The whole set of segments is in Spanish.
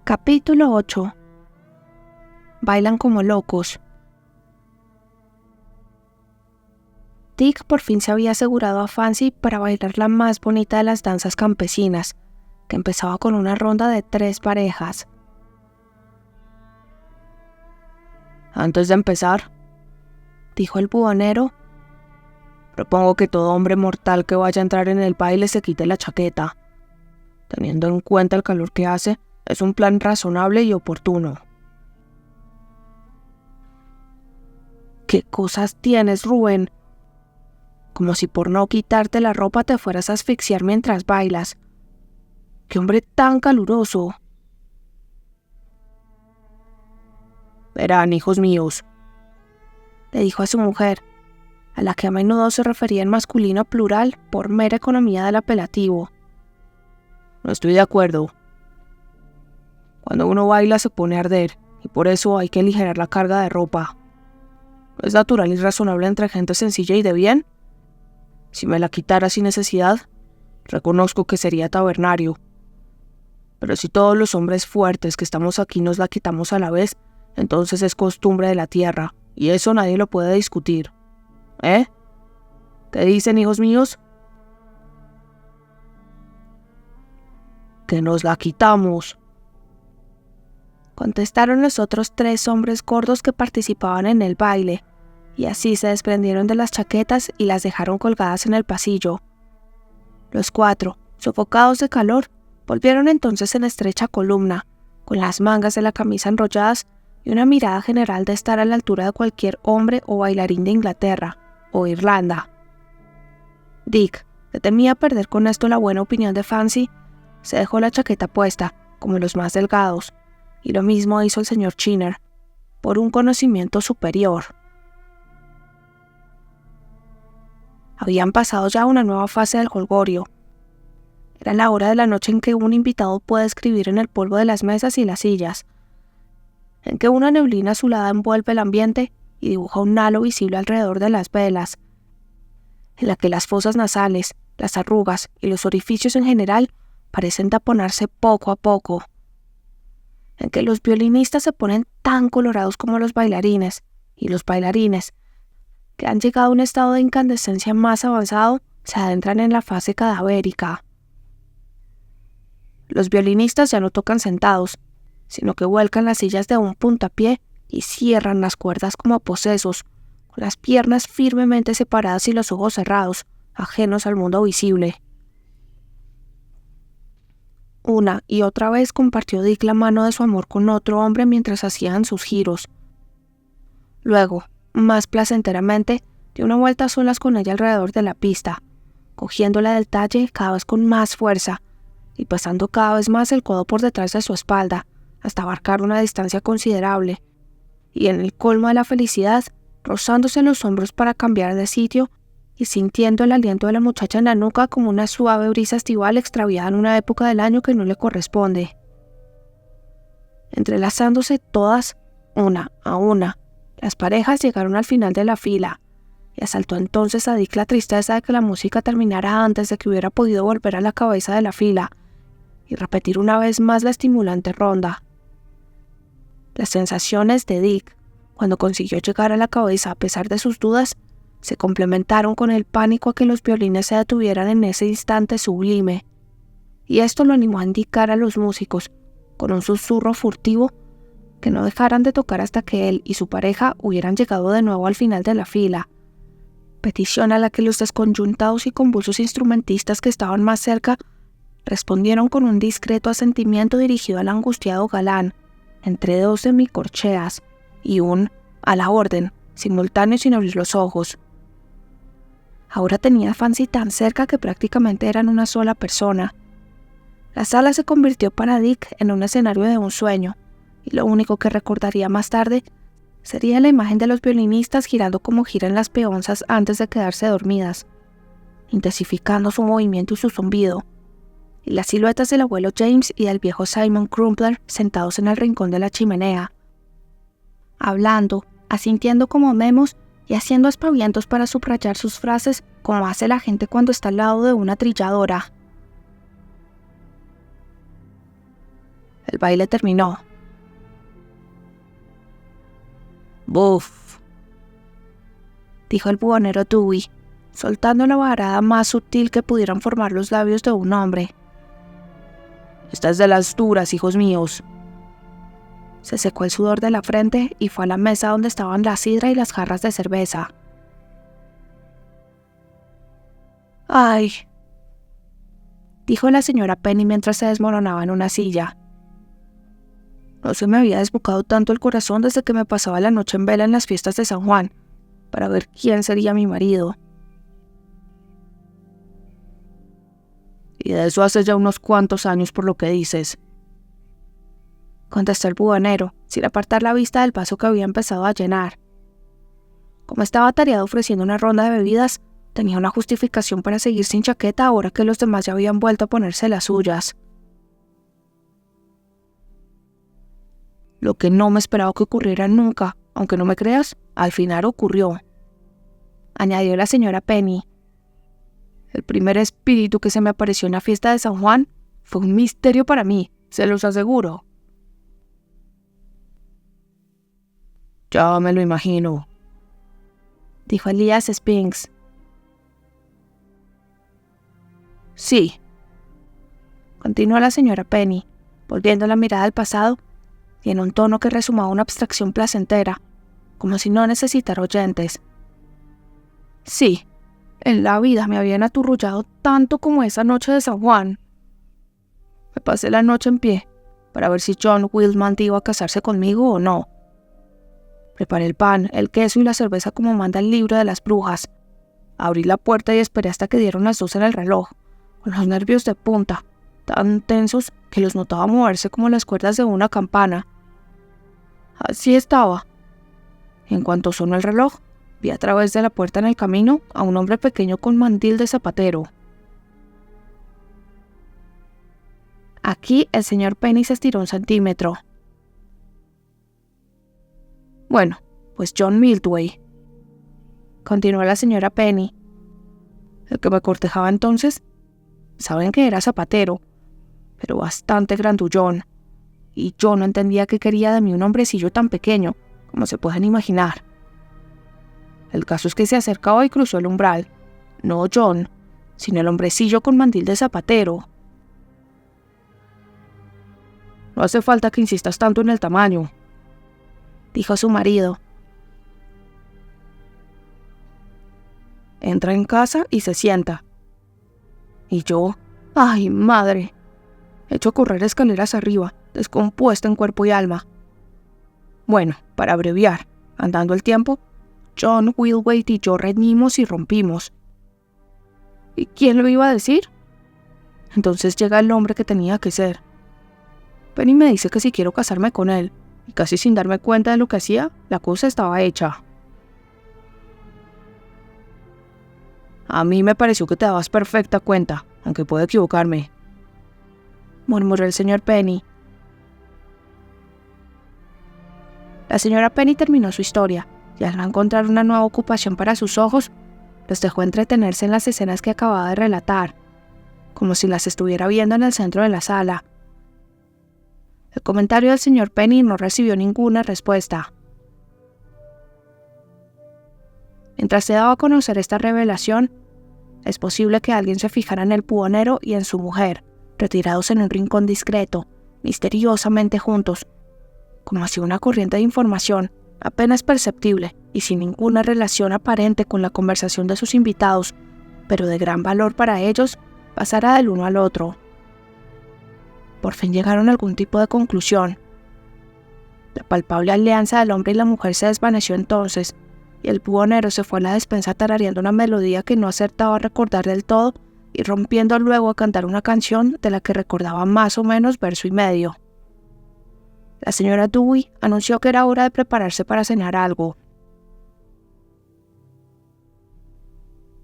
Capítulo 8. Bailan como locos. Dick por fin se había asegurado a Fancy para bailar la más bonita de las danzas campesinas, que empezaba con una ronda de 3 parejas. Antes de empezar, dijo el bubonero, propongo que todo hombre mortal que vaya a entrar en el baile se quite la chaqueta. Teniendo en cuenta el calor que hace, es un plan razonable y oportuno. ¿Qué cosas tienes, Rubén? Como si por no quitarte la ropa te fueras a asfixiar mientras bailas. ¡Qué hombre tan caluroso! Verán, hijos míos, le dijo a su mujer, a la que a menudo se refería en masculino plural por mera economía del apelativo. No estoy de acuerdo. Cuando uno baila se pone a arder, y por eso hay que aligerar la carga de ropa. ¿No es natural y razonable entre gente sencilla y de bien? Si me la quitara sin necesidad, reconozco que sería tabernario. Pero si todos los hombres fuertes que estamos aquí nos la quitamos a la vez, entonces es costumbre de la tierra, y eso nadie lo puede discutir. ¿Eh? ¿Qué dicen, hijos míos? Que nos la quitamos, contestaron los otros 3 hombres gordos que participaban en el baile, y así se desprendieron de las chaquetas y las dejaron colgadas en el pasillo. Los 4, sofocados de calor, volvieron entonces en estrecha columna, con las mangas de la camisa enrolladas y una mirada general de estar a la altura de cualquier hombre o bailarín de Inglaterra o Irlanda. Dick, que temía perder con esto la buena opinión de Fancy, se dejó la chaqueta puesta, como los más delgados, y lo mismo hizo el señor Chinner, por un conocimiento superior. Habían pasado ya una nueva fase del jolgorio. Era la hora de la noche en que un invitado puede escribir en el polvo de las mesas y las sillas, en que una neblina azulada envuelve el ambiente y dibuja un halo visible alrededor de las velas, en la que las fosas nasales, las arrugas y los orificios en general parecen taponarse poco a poco, en que los violinistas se ponen tan colorados como los bailarines, y los bailarines, que han llegado a un estado de incandescencia más avanzado, se adentran en la fase cadavérica. Los violinistas ya no tocan sentados, sino que vuelcan las sillas de un puntapié y cierran las cuerdas como posesos, con las piernas firmemente separadas y los ojos cerrados, ajenos al mundo visible. Una y otra vez compartió Dick la mano de su amor con otro hombre mientras hacían sus giros. Luego, más placenteramente, dio una vuelta a solas con ella alrededor de la pista, cogiéndola del talle cada vez con más fuerza y pasando cada vez más el codo por detrás de su espalda, hasta abarcar una distancia considerable, y en el colmo de la felicidad, rozándose los hombros para cambiar de sitio y sintiendo el aliento de la muchacha en la nuca como una suave brisa estival extraviada en una época del año que no le corresponde. Entrelazándose todas, una a una, las parejas llegaron al final de la fila, y asaltó entonces a Dick la tristeza de que la música terminara antes de que hubiera podido volver a la cabeza de la fila y repetir una vez más la estimulante ronda. Las sensaciones de Dick, cuando consiguió llegar a la cabeza a pesar de sus dudas, se complementaron con el pánico a que los violines se detuvieran en ese instante sublime, y esto lo animó a indicar a los músicos, con un susurro furtivo, que no dejaran de tocar hasta que él y su pareja hubieran llegado de nuevo al final de la fila, petición a la que los desconyuntados y convulsos instrumentistas que estaban más cerca respondieron con un discreto asentimiento dirigido al angustiado galán, entre 2 semicorcheas, y un «a la orden», simultáneo sin abrir los ojos. Ahora tenía a Fancy tan cerca que prácticamente eran una sola persona. La sala se convirtió para Dick en un escenario de un sueño, y lo único que recordaría más tarde sería la imagen de los violinistas girando como giran las peonzas antes de quedarse dormidas, intensificando su movimiento y su zumbido, y las siluetas del abuelo James y del viejo Simon Crumpler sentados en el rincón de la chimenea, hablando, asintiendo como memos y haciendo aspavientos para subrayar sus frases como hace la gente cuando está al lado de una trilladora. El baile terminó. «Buf», dijo el bubonero Dewey, soltando la varada más sutil que pudieran formar los labios de un hombre. «Esta es de las duras, hijos míos». Se secó el sudor de la frente y fue a la mesa donde estaban la sidra y las jarras de cerveza. «Ay», dijo la señora Penny mientras se desmoronaba en una silla. No se me había desbocado tanto el corazón desde que me pasaba la noche en vela en las fiestas de San Juan, para ver quién sería mi marido. «Y de eso hace ya unos cuantos años por lo que dices», contestó el bubonero, sin apartar la vista del vaso que había empezado a llenar. Como estaba atareado ofreciendo una ronda de bebidas, tenía una justificación para seguir sin chaqueta ahora que los demás ya habían vuelto a ponerse las suyas. «Lo que no me esperaba que ocurriera nunca, aunque no me creas, al final ocurrió», añadió la señora Penny. «El primer espíritu que se me apareció en la fiesta de San Juan fue un misterio para mí, se los aseguro». «Ya me lo imagino», dijo Elias Spinks. «Sí», continuó la señora Penny, volviendo la mirada al pasado y en un tono que resumaba una abstracción placentera, como si no necesitara oyentes. «Sí, en la vida me habían aturrullado tanto como esa noche de San Juan. Me pasé la noche en pie para ver si John Wilmot iba a casarse conmigo o no. Preparé el pan, el queso y la cerveza como manda el libro de las brujas. Abrí la puerta y esperé hasta que dieron las 2 en el reloj, con los nervios de punta, tan tensos que los notaba moverse como las cuerdas de una campana. Así estaba. En cuanto sonó el reloj, vi a través de la puerta en el camino a un hombre pequeño con mandil de zapatero». Aquí el señor Penny se estiró 1 centímetro. «Bueno, pues John Miltway», continuó la señora Penny. «El que me cortejaba entonces, saben que era zapatero, pero bastante grandullón, y yo no entendía qué quería de mí un hombrecillo tan pequeño, como se pueden imaginar. El caso es que se acercaba y cruzó el umbral, no John, sino el hombrecillo con mandil de zapatero». «No hace falta que insistas tanto en el tamaño», dijo su marido. «Entra en casa y se sienta». Y yo, ¡ay, madre!, hecho correr escaleras arriba, descompuesta en cuerpo y alma. Bueno, para abreviar, andando el tiempo, John Wilwaite y yo reñimos y rompimos. ¿Y quién lo iba a decir? Entonces llega el hombre que tenía que ser. Penny me dice que si quiero casarme con él, y casi sin darme cuenta de lo que hacía, la cosa estaba hecha. «A mí me pareció que te dabas perfecta cuenta, aunque puedo equivocarme», murmuró el señor Penny. La señora Penny terminó su historia, y al no encontrar una nueva ocupación para sus ojos, los dejó entretenerse en las escenas que acababa de relatar, como si las estuviera viendo en el centro de la sala. El comentario del señor Penny no recibió ninguna respuesta. Mientras se daba a conocer esta revelación, es posible que alguien se fijara en el bubonero y en su mujer, retirados en un rincón discreto, misteriosamente juntos, como si una corriente de información, apenas perceptible y sin ninguna relación aparente con la conversación de sus invitados, pero de gran valor para ellos, pasara del uno al otro. Por fin llegaron a algún tipo de conclusión. La palpable alianza del hombre y la mujer se desvaneció entonces, y el bubonero se fue a la despensa tarareando una melodía que no acertaba a recordar del todo y rompiendo luego a cantar una canción de la que recordaba más o menos verso y medio. La señora Dewey anunció que era hora de prepararse para cenar algo.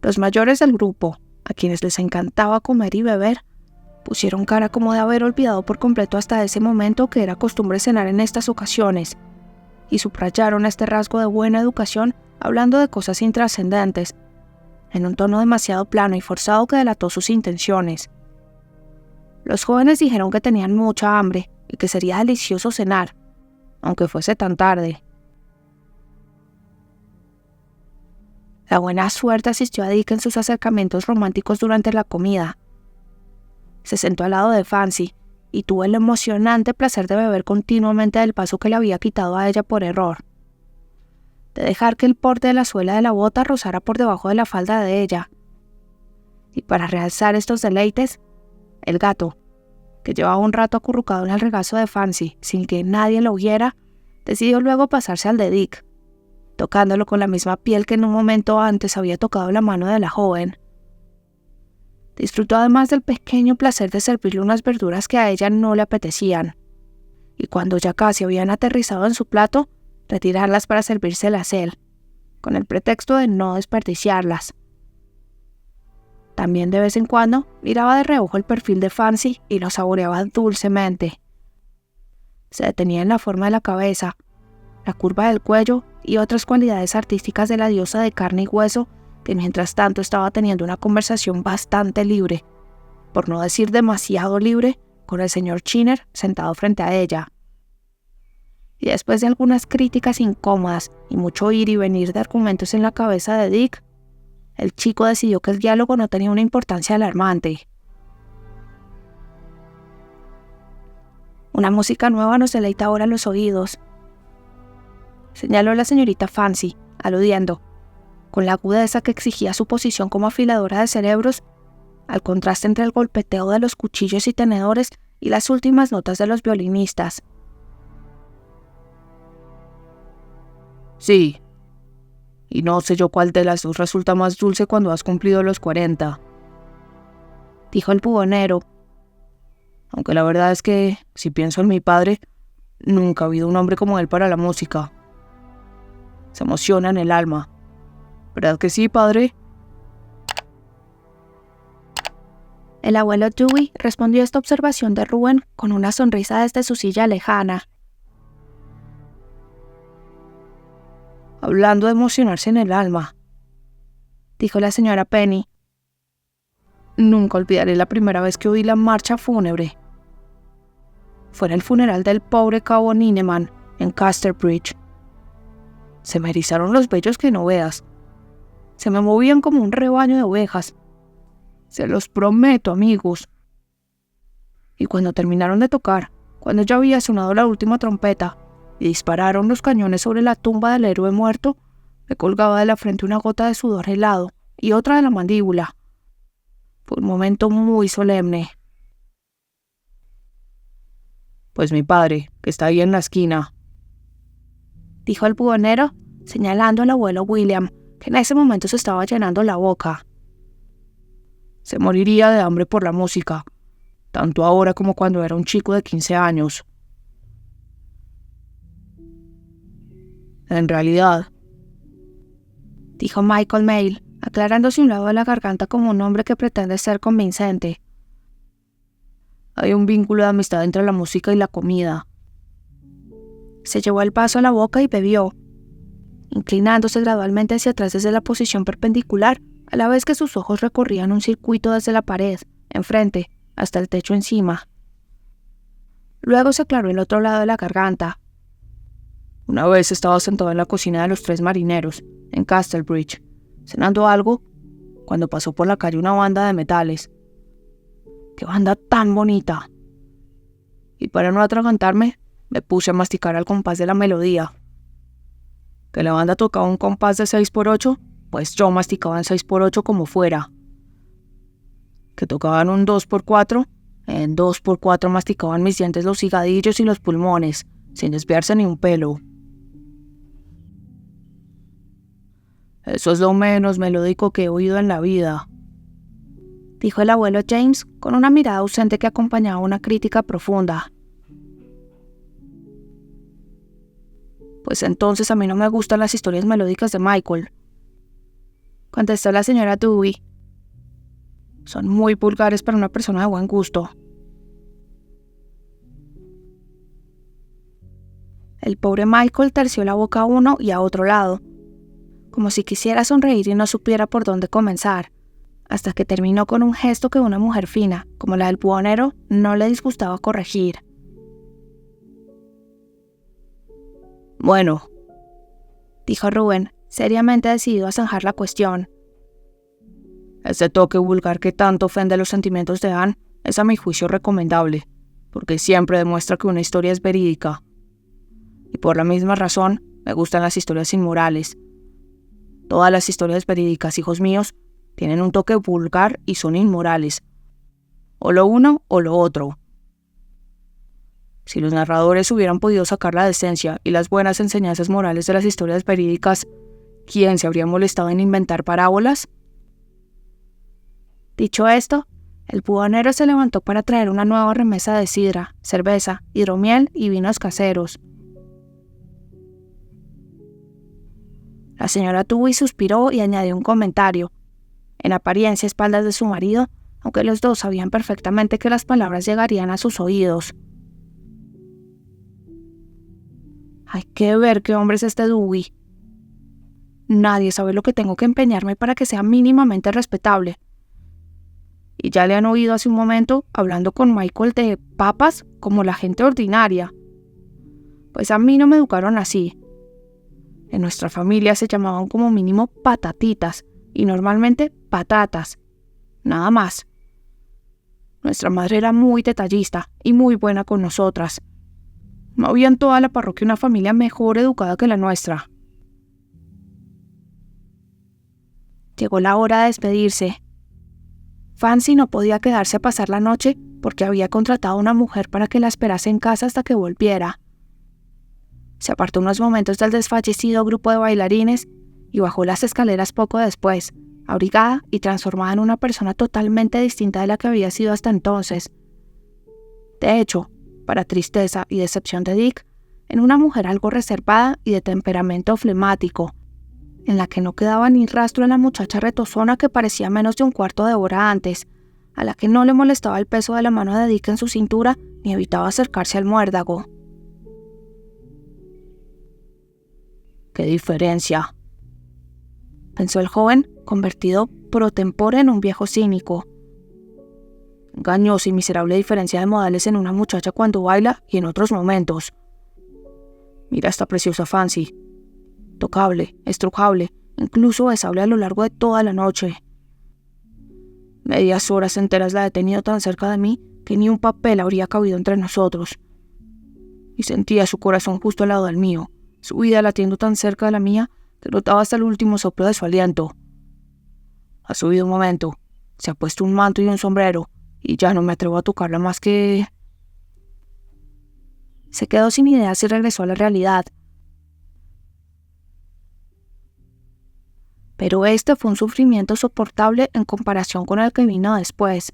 Los mayores del grupo, a quienes les encantaba comer y beber, pusieron cara como de haber olvidado por completo hasta ese momento que era costumbre cenar en estas ocasiones, y subrayaron este rasgo de buena educación hablando de cosas intrascendentes, en un tono demasiado plano y forzado que delató sus intenciones. Los jóvenes dijeron que tenían mucha hambre y que sería delicioso cenar, aunque fuese tan tarde. La buena suerte asistió a Dick en sus acercamientos románticos durante la comida. Se sentó al lado de Fancy y tuvo el emocionante placer de beber continuamente del vaso que le había quitado a ella por error, de dejar que el borde de la suela de la bota rozara por debajo de la falda de ella. Y para realzar estos deleites, el gato, que llevaba un rato acurrucado en el regazo de Fancy sin que nadie lo oyera, decidió luego pasarse al de Dick, tocándolo con la misma piel que en un momento antes había tocado la mano de la joven. Disfrutó además del pequeño placer de servirle unas verduras que a ella no le apetecían, y cuando ya casi habían aterrizado en su plato, retirarlas para servírselas él, con el pretexto de no desperdiciarlas. También de vez en cuando miraba de reojo el perfil de Fancy y lo saboreaba dulcemente. Se detenía en la forma de la cabeza, la curva del cuello y otras cualidades artísticas de la diosa de carne y hueso, que mientras tanto estaba teniendo una conversación bastante libre, por no decir demasiado libre, con el señor Chinner sentado frente a ella. Y después de algunas críticas incómodas y mucho ir y venir de argumentos en la cabeza de Dick, el chico decidió que el diálogo no tenía una importancia alarmante. Una música nueva nos deleita ahora los oídos, señaló la señorita Fancy, aludiendo, con la agudeza que exigía su posición como afiladora de cerebros, al contraste entre el golpeteo de los cuchillos y tenedores y las últimas notas de los violinistas. Sí, y no sé yo cuál de las dos resulta más dulce cuando has cumplido los 40, dijo el bubonero. Aunque la verdad es que, si pienso en mi padre, nunca ha habido un hombre como él para la música. Se emociona en el alma. ¿Verdad que sí, padre? El abuelo Dewey respondió a esta observación de Rubén con una sonrisa desde su silla lejana. Hablando de emocionarse en el alma, dijo la señora Penny. Nunca olvidaré la primera vez que oí la marcha fúnebre. Fue en el funeral del pobre cabo Nineman, en Casterbridge. Se me erizaron los vellos que no veas. Se me movían como un rebaño de ovejas. Se los prometo, amigos. Y cuando terminaron de tocar, cuando ya había sonado la última trompeta y dispararon los cañones sobre la tumba del héroe muerto, me colgaba de la frente una gota de sudor helado y otra de la mandíbula. Fue un momento muy solemne. Pues mi padre, que está ahí en la esquina, dijo el bubonero, señalando al abuelo William, que en ese momento se estaba llenando la boca. Se moriría de hambre por la música, tanto ahora como cuando era un chico de 15 años. En realidad, dijo Michael Mayle, aclarándose un lado de la garganta como un hombre que pretende ser convincente. Hay un vínculo de amistad entre la música y la comida. Se llevó el vaso a la boca y bebió, inclinándose gradualmente hacia atrás desde la posición perpendicular, a la vez que sus ojos recorrían un circuito desde la pared, enfrente, hasta el techo encima. Luego se aclaró el otro lado de la garganta. Una vez estaba sentado en la cocina de los Tres Marineros, en Casterbridge, cenando algo, cuando pasó por la calle una banda de metales. ¡Qué banda tan bonita! Y para no atragantarme, me puse a masticar al compás de la melodía. Que la banda tocaba un compás de 6x8, pues yo masticaba en 6x8 como fuera. Que tocaban un 2x4, en 2x4 masticaban mis dientes los higadillos y los pulmones, sin desviarse ni un pelo. Eso es lo menos melódico que he oído en la vida, dijo el abuelo James con una mirada ausente que acompañaba una crítica profunda. Pues entonces a mí no me gustan las historias melódicas de Michael, contestó la señora Dewey. Son muy vulgares para una persona de buen gusto. El pobre Michael terció la boca a uno y a otro lado, como si quisiera sonreír y no supiera por dónde comenzar, hasta que terminó con un gesto que una mujer fina, como la del bubonero, no le disgustaba corregir. Bueno, dijo Rubén, seriamente decidido a zanjar la cuestión. Este toque vulgar que tanto ofende los sentimientos de Anne es a mi juicio recomendable, porque siempre demuestra que una historia es verídica. Y por la misma razón, me gustan las historias inmorales. Todas las historias verídicas, hijos míos, tienen un toque vulgar y son inmorales. O lo uno o lo otro. Si los narradores hubieran podido sacar la decencia y las buenas enseñanzas morales de las historias verídicas, ¿quién se habría molestado en inventar parábolas? Dicho esto, el buhonero se levantó para traer una nueva remesa de sidra, cerveza, hidromiel y vinos caseros. La señora Tubby suspiró y añadió un comentario, en apariencia a espaldas de su marido, aunque los dos sabían perfectamente que las palabras llegarían a sus oídos. Hay que ver qué hombre es este Dewey. Nadie sabe lo que tengo que empeñarme para que sea mínimamente respetable. Y ya le han oído hace un momento hablando con Michael de papas como la gente ordinaria. Pues a mí no me educaron así. En nuestra familia se llamaban como mínimo patatitas y normalmente patatas. Nada más. Nuestra madre era muy detallista y muy buena con nosotras. No había en toda la parroquia una familia mejor educada que la nuestra. Llegó la hora de despedirse. Fancy no podía quedarse a pasar la noche porque había contratado a una mujer para que la esperase en casa hasta que volviera. Se apartó unos momentos del desfallecido grupo de bailarines y bajó las escaleras poco después, abrigada y transformada en una persona totalmente distinta de la que había sido hasta entonces. De hecho, para tristeza y decepción de Dick, en una mujer algo reservada y de temperamento flemático, en la que no quedaba ni rastro de la muchacha retozona que parecía menos de un cuarto de hora antes, a la que no le molestaba el peso de la mano de Dick en su cintura ni evitaba acercarse al muérdago. ¡Qué diferencia!, pensó el joven, convertido pro tempore en un viejo cínico. Engañosa y miserable diferencia de modales en una muchacha cuando baila y en otros momentos. Mira esta preciosa Fancy. Tocable, estrujable, incluso besable a lo largo de toda la noche. Medias horas enteras la he tenido tan cerca de mí que ni un papel habría cabido entre nosotros. Y sentía su corazón justo al lado del mío, su vida latiendo tan cerca de la mía que notaba hasta el último soplo de su aliento. Ha subido un momento, se ha puesto un manto y un sombrero, y ya no me atrevo a tocarla más que... Se quedó sin ideas y regresó a la realidad. Pero este fue un sufrimiento soportable en comparación con el que vino después.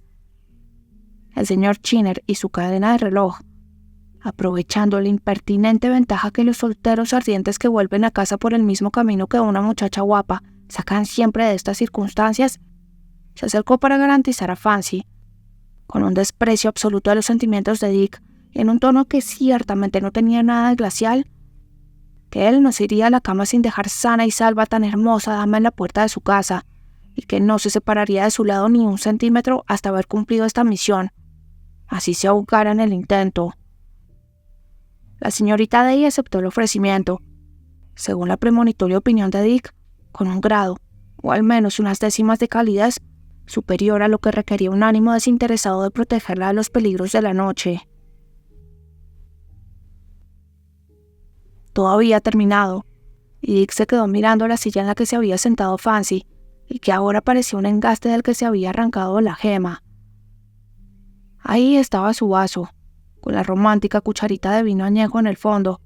El señor Chinner y su cadena de reloj, aprovechando la impertinente ventaja que los solteros ardientes que vuelven a casa por el mismo camino que una muchacha guapa sacan siempre de estas circunstancias, se acercó para garantizar a Fancy, con un desprecio absoluto de los sentimientos de Dick y en un tono que ciertamente no tenía nada de glacial, que él no se iría a la cama sin dejar sana y salva a tan hermosa dama en la puerta de su casa, y que no se separaría de su lado ni un centímetro hasta haber cumplido esta misión, así se ahogara en el intento. La señorita Day aceptó el ofrecimiento, según la premonitoria opinión de Dick, con un grado, o al menos unas décimas de calidez, superior a lo que requería un ánimo desinteresado de protegerla de los peligros de la noche. Todo había terminado, y Dick se quedó mirando la silla en la que se había sentado Fancy, y que ahora parecía un engaste del que se había arrancado la gema. Ahí estaba su vaso, con la romántica cucharita de vino añejo en el fondo,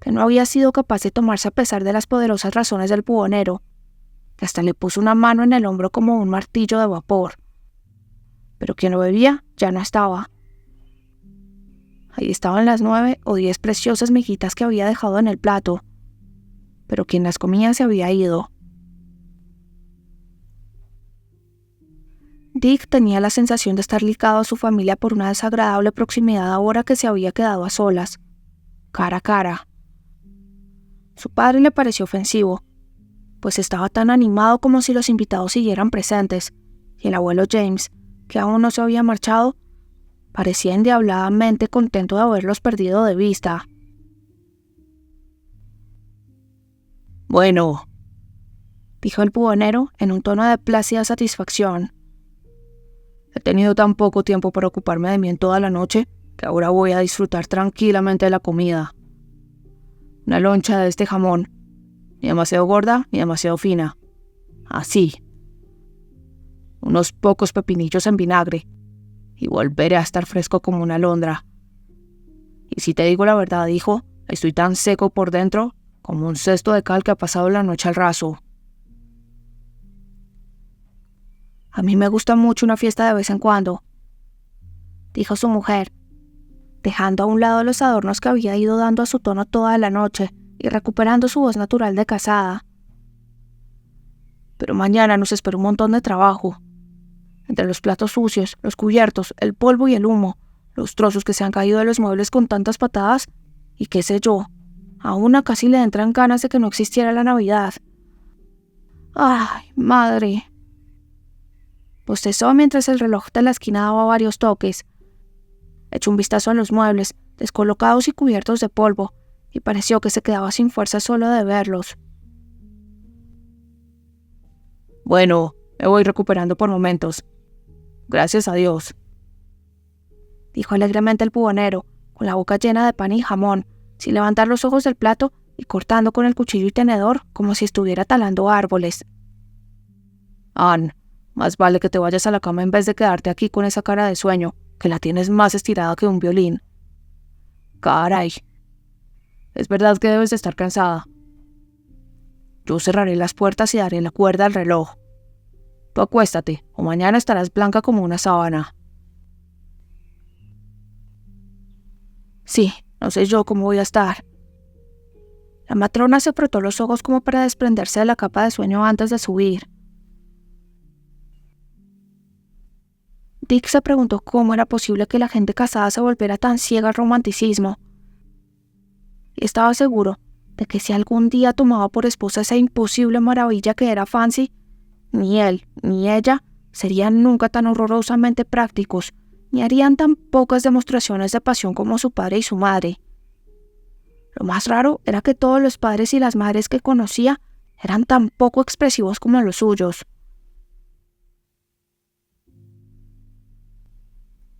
que no había sido capaz de tomarse a pesar de las poderosas razones del buhonero, que hasta le puso una mano en el hombro como un martillo de vapor. Pero quien lo bebía ya no estaba. Ahí estaban las 9 o 10 preciosas mijitas que había dejado en el plato, pero quien las comía se había ido. Dick tenía la sensación de estar ligado a su familia por una desagradable proximidad ahora que se había quedado a solas, cara a cara. Su padre le pareció ofensivo, pues estaba tan animado como si los invitados siguieran presentes, y el abuelo James, que aún no se había marchado, parecía endiabladamente contento de haberlos perdido de vista. Bueno, dijo el bubonero en un tono de plácida satisfacción. he tenido tan poco tiempo para ocuparme de mí en toda la noche que ahora voy a disfrutar tranquilamente de la comida. Una loncha de este jamón, ni demasiado gorda ni demasiado fina. Así. Unos pocos pepinillos en vinagre y volveré a estar fresco como una alondra. Y si te digo la verdad, hijo, estoy tan seco por dentro como un cesto de cal que ha pasado la noche al raso. A mí me gusta mucho una fiesta de vez en cuando, dijo su mujer, dejando a un lado los adornos que había ido dando a su tono toda la noche y recuperando su voz natural de casada. Pero mañana nos espera un montón de trabajo. Entre los platos sucios, los cubiertos, el polvo y el humo, los trozos que se han caído de los muebles con tantas patadas, y qué sé yo, a una casi le entran ganas de que no existiera la Navidad. ¡Ay, madre! Bostezó mientras el reloj de la esquina daba varios toques. Echó un vistazo a los muebles, descolocados y cubiertos de polvo, y pareció que se quedaba sin fuerza solo de verlos. Bueno, me voy recuperando por momentos. Gracias a Dios, dijo alegremente el bubonero, con la boca llena de pan y jamón, sin levantar los ojos del plato y cortando con el cuchillo y tenedor como si estuviera talando árboles. Ann, más vale que te vayas a la cama en vez de quedarte aquí con esa cara de sueño, que la tienes más estirada que un violín. Caray. Es verdad que debes de estar cansada. Yo cerraré las puertas y daré la cuerda al reloj. Tú acuéstate, o mañana estarás blanca como una sábana. Sí, no sé yo cómo voy a estar. La matrona se frotó los ojos como para desprenderse de la capa de sueño antes de subir. Dick se preguntó cómo era posible que la gente casada se volviera tan ciega al romanticismo. Y estaba seguro de que si algún día tomaba por esposa esa imposible maravilla que era Fancy, ni él ni ella serían nunca tan horrorosamente prácticos, ni harían tan pocas demostraciones de pasión como su padre y su madre. Lo más raro era que todos los padres y las madres que conocía eran tan poco expresivos como los suyos.